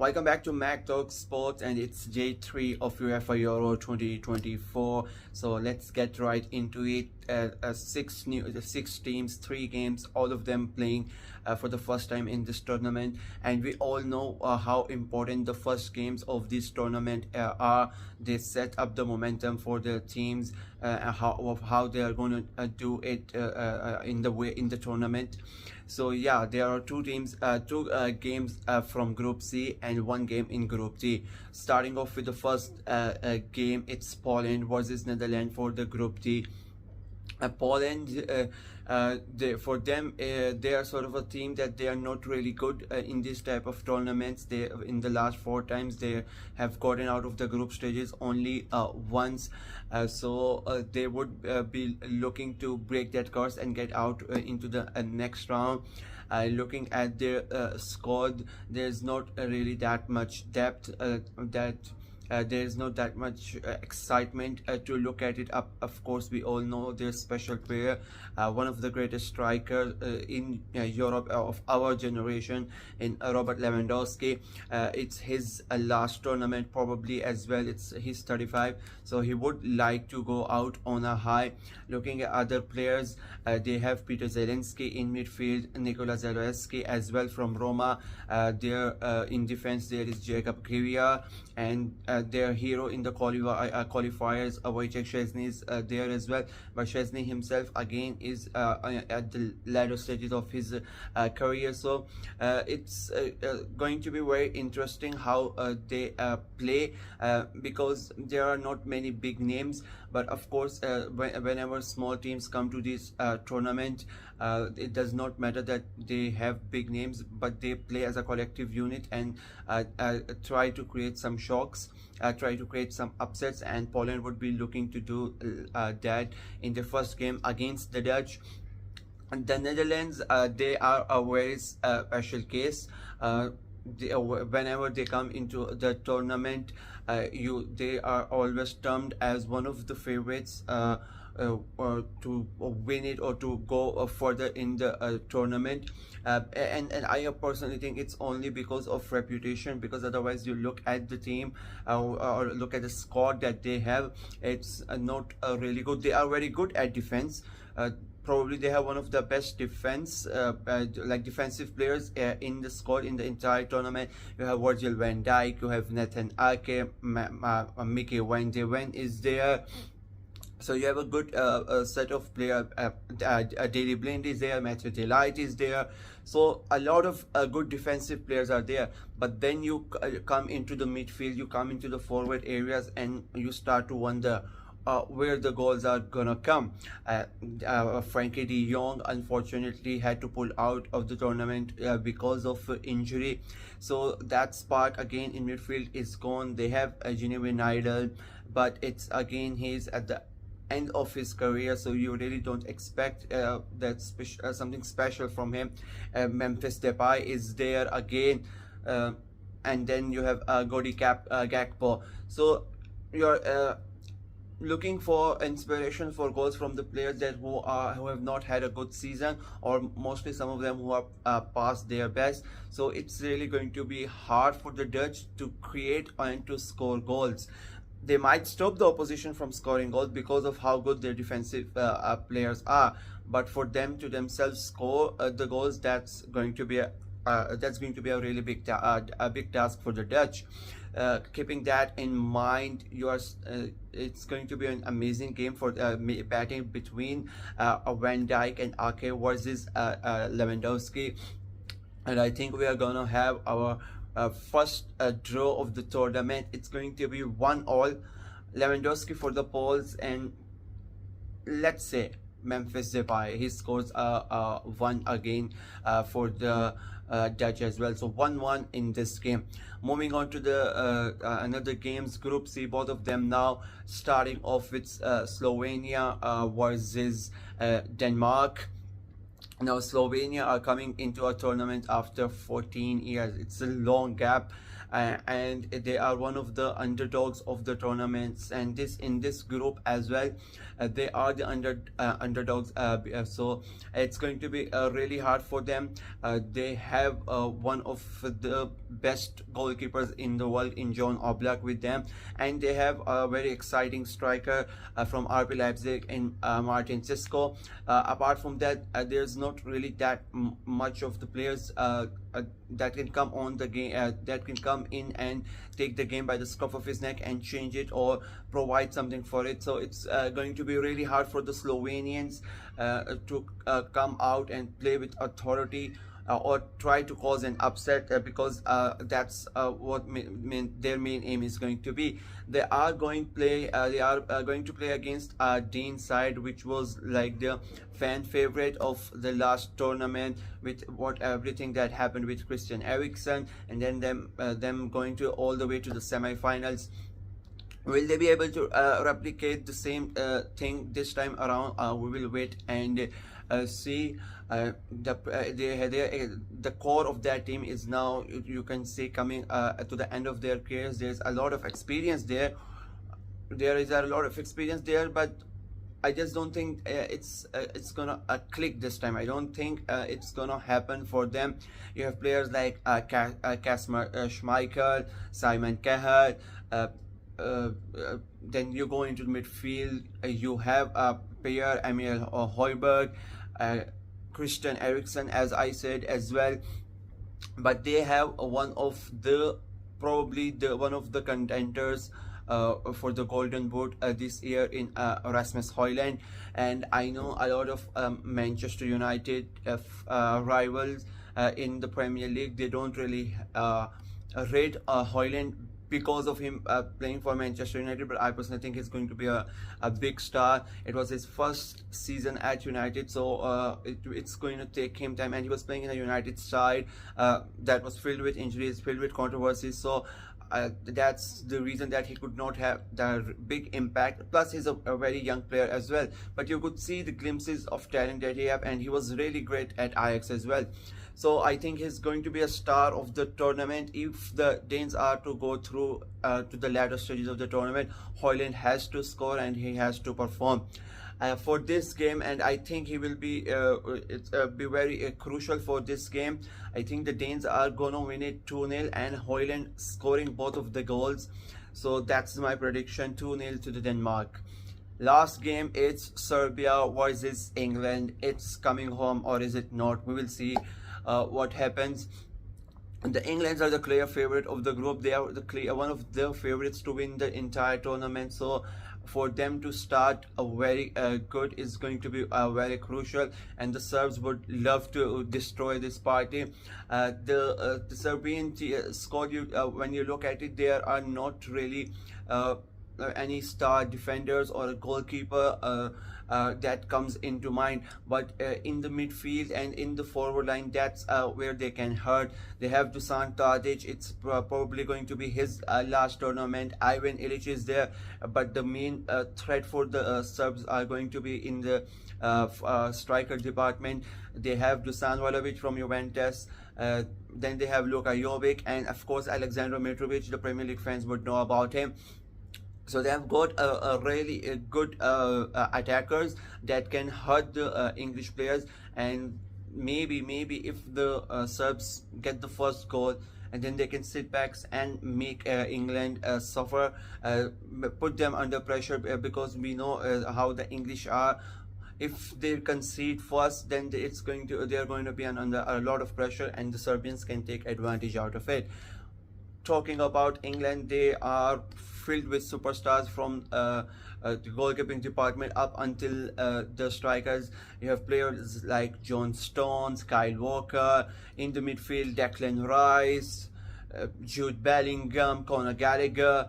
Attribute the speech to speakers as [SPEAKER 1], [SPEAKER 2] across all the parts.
[SPEAKER 1] Welcome back to Mac Talk Sports, and it's J3 of UEFA Euro 2024. So let's get right into it. Six teams, 3 games, all of them playing for the first time in this tournament, and we all know how important the first games of this tournament are. They set up the momentum for the teams, how they are going to do it in the tournament. So yeah, there are two games from Group C and 1 game in Group D. Starting off with the first game, it's Poland versus Netherlands for the Group D. Poland, for them, they are sort of a team that they are not really good in this type of tournaments. They, in the last 4 times, they have gotten out of the group stages only once. So they would be looking to break that curse and get out into the next round. Looking at their squad, there's not really that much depth there is not that much excitement to look at it up. Of course, we all know their special player, one of the greatest strikers in Europe of our generation, in Robert Lewandowski. It's his last tournament probably as well. It's his 35, so he would like to go out on a high. Looking at other players, they have Peter Zelinski in midfield, Nikola Zalewski as well from Roma. There in defense there is Jakub Grivia, and their hero in the qualifiers, Wojciech Szczesny, is there as well. But Szczesny himself again is at the latter stages of his career, so it's going to be very interesting how they play, because there are not many big names. But of course, whenever small teams come to this tournament, it does not matter that they have big names, but they play as a collective unit and try to create some shocks, try to create some upsets, and Poland would be looking to do that in the first game against the Dutch. The Netherlands, they are a very special case. Whenever they come into the tournament, they are always termed as one of the favorites to win it or to go further in the tournament, and I personally think it's only because of reputation, because otherwise you look at the team or look at the squad that they have, it's not really good. They are very good at defense. Probably they have one of the best defensive players in the squad in the entire tournament. You have Virgil van Dijk, you have Nathan Ake, Mickey Van de Ven is there. So you have a good set of players. Daley Blind is there, Matthew Delight is there. So a lot of good defensive players are there. But then you come into the midfield, you come into the forward areas, and you start to wonder where the goals are gonna come. Frankie de Jong unfortunately had to pull out of the tournament because of injury, so that spark again in midfield is gone. They have Genevieve Idol, but it's again he's at the end of his career, so you really don't expect something special from him. Memphis Depay is there again, and then you have Cody Gakpo. So you're looking for inspiration for goals from the players who have not had a good season, or mostly some of them who are past their best. So it's really going to be hard for the Dutch to create and to score goals. They might stop the opposition from scoring goals because of how good their defensive players are, but for them to themselves score the goals, that's going to be a really big task for the Dutch. Keeping that in mind, it's going to be an amazing game for batting between Van Dijk and Ake versus Lewandowski, and I think we are gonna have our first draw of the tournament. It's going to be 1-1, Lewandowski for the Poles, and let's say Memphis Depay, he scores 1 again for the Dutch as well. So 1-1 in this game. Moving on to the another games, Group C, both of them now starting off with Slovenia versus Denmark. Now Slovenia are coming into a tournament after 14 years. It's a long gap, and they are one of the underdogs of the tournaments. And this in this group as well, they are the underdogs. So it's going to be really hard for them. They have one of the best goalkeepers in the world in John Oblak with them, and they have a very exciting striker from RB Leipzig in Martin Cisco. Apart from that, there's not really that much of the players that can come on the game, that can come in and take the game by the scruff of his neck and change it or provide something for it. So it's going to be really hard for the Slovenians to come out and play with authority, or try to cause an upset, because that's what their main aim is going to be. They are going to play against Dean's side, which was like the fan favorite of the last tournament, with everything that happened with Christian Eriksen, and then them going to all the way to the semi-finals. Will they be able to replicate the same thing this time around? We will wait and see. The core of that team is now, you can say, coming to the end of their careers. There's a lot of experience there. There is a lot of experience there, but I just don't think it's gonna click this time. I don't think it's gonna happen for them. You have players like Kasper Schmeichel, Simon Kehrer. Then you go into the midfield. You have Pierre-Emile Højbjerg, Christian Eriksen, as I said as well. But they have probably one of the contenders for the Golden Boot this year in Rasmus Højlund. And I know a lot of Manchester United rivals in the Premier League, they don't really rate Højlund because of him playing for Manchester United, but I personally think he's going to be a big star. It was his first season at United, so it's going to take him time, and he was playing in a United side that was filled with injuries, filled with controversies, so that's the reason that he could not have the big impact. Plus he's a very young player as well, but you could see the glimpses of talent that he have, and he was really great at Ajax as well. So I think he's going to be a star of the tournament. If the Danes are to go through to the latter stages of the tournament, Højlund has to score and he has to perform for this game, and I think he will be be very crucial for this game. I think the Danes are gonna win it 2-0, and Højlund scoring both of the goals. So that's my prediction, 2-0 to the Denmark. Last game, it's Serbia versus England. It's coming home, or is it not? We will see what happens. The Englands are the clear favorite of the group. They are one of the favorites to win the entire tournament. So for them to start a very good is going to be very crucial, and the Serbs would love to destroy this party. The Serbian squad, when you look at it, there are not really any star defenders or a goalkeeper that comes into mind, but in the midfield and in the forward line, that's where they can hurt. They have Dusan Tadic. It's probably going to be his last tournament. Ivan Ilic is there, but the main threat for the Serbs are going to be in the striker department. They have Dusan Vlahovic from Juventus. Then they have Luka Jovic, and of course Alexander Mitrovic. The Premier League fans would know about him. So they have got a really good attackers that can hurt the English players, and maybe if the Serbs get the first goal, and then they can sit back and make England suffer, put them under pressure, because we know how the English are. If they concede first, then they are going to be under a lot of pressure, and the Serbians can take advantage out of it. Talking about England, they are filled with superstars from the goalkeeping department up until the strikers. You have players like John Stones, Kyle Walker. In the midfield, Declan Rice, Jude Bellingham, Conor Gallagher.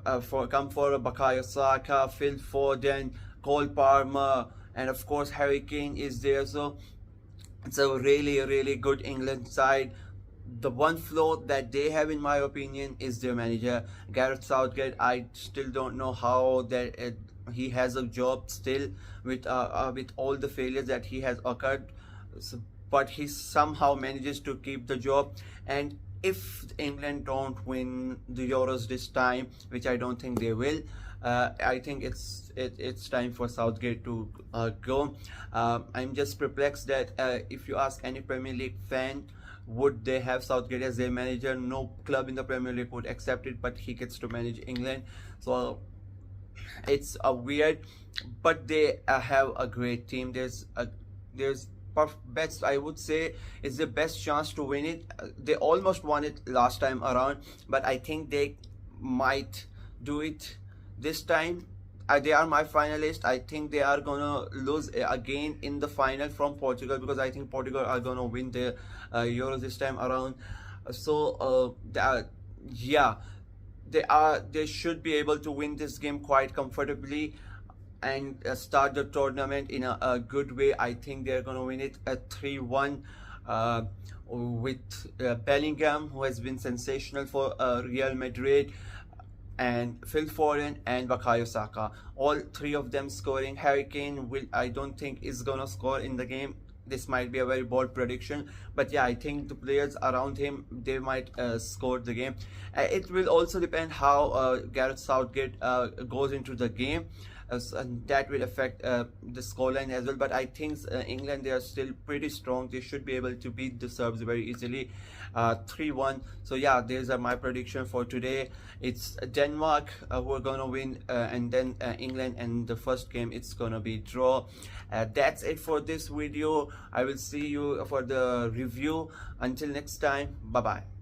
[SPEAKER 1] Come forward, Bukayo Saka, Phil Foden, Cole Palmer, and of course Harry Kane is there. So it's a really good England side. The one flaw that they have, in my opinion, is their manager, Gareth Southgate. I still don't know how that he has a job still with all the failures that he has occurred. So, but he somehow manages to keep the job. And if England don't win the Euros this time, which I don't think they will, I think it's time for Southgate to go. I'm just perplexed that if you ask any Premier League fan, would they have Southgate as their manager? No club in the Premier League would accept it, but he gets to manage England. So it's a weird, but they have a great team. There's best, I would say, is the best chance to win it. They almost won it last time around, but I think they might do it this time. They are my finalist. I think they are gonna lose again in the final from Portugal, because I think Portugal are gonna win the Euros this time around. So yeah, they should be able to win this game quite comfortably and start the tournament in a good way. I think they're gonna win it at 3-1 with Bellingham, who has been sensational for Real Madrid, and Phil Foden and Bukayo Saka, all three of them scoring. Harry Kane I don't think is gonna score in the game. This might be a very bold prediction, but yeah, I think the players around him, they might score the game. It will also depend how Gareth Southgate goes into the game, and that will affect the scoreline as well. But I think England, they are still pretty strong. They should be able to beat the Serbs very easily, 3-1. So yeah, these are my prediction for today. It's Denmark who are gonna win, and then England, and the first game it's gonna be draw. That's it for this video. I will see you for the review. Until next time, bye bye.